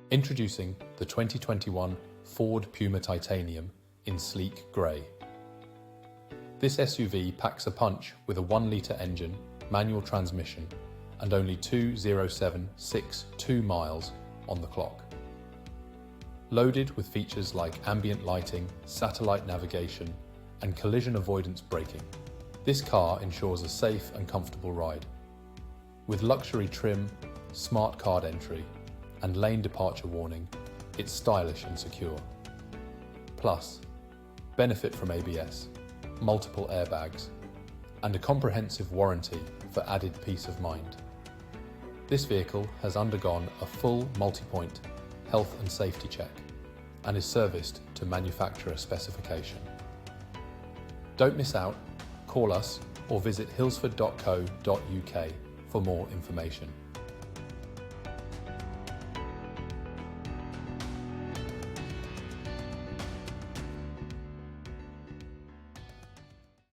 Introducing the 2021 Ford Puma Titanium in sleek grey. This SUV packs a punch with a 1-litre engine, manual transmission, and only 20762 miles on the clock. Loaded with features like ambient lighting, satellite navigation, and collision avoidance braking, this car ensures a safe and comfortable ride. With luxury trim, smart card entry, and lane departure warning, it's stylish and secure. Plus, benefit from ABS, multiple airbags, and a comprehensive warranty for added peace of mind. This vehicle has undergone a full multi-point health and safety check and is serviced to manufacturer specification. Don't miss out, call us or visit hillsford.co.uk for more information.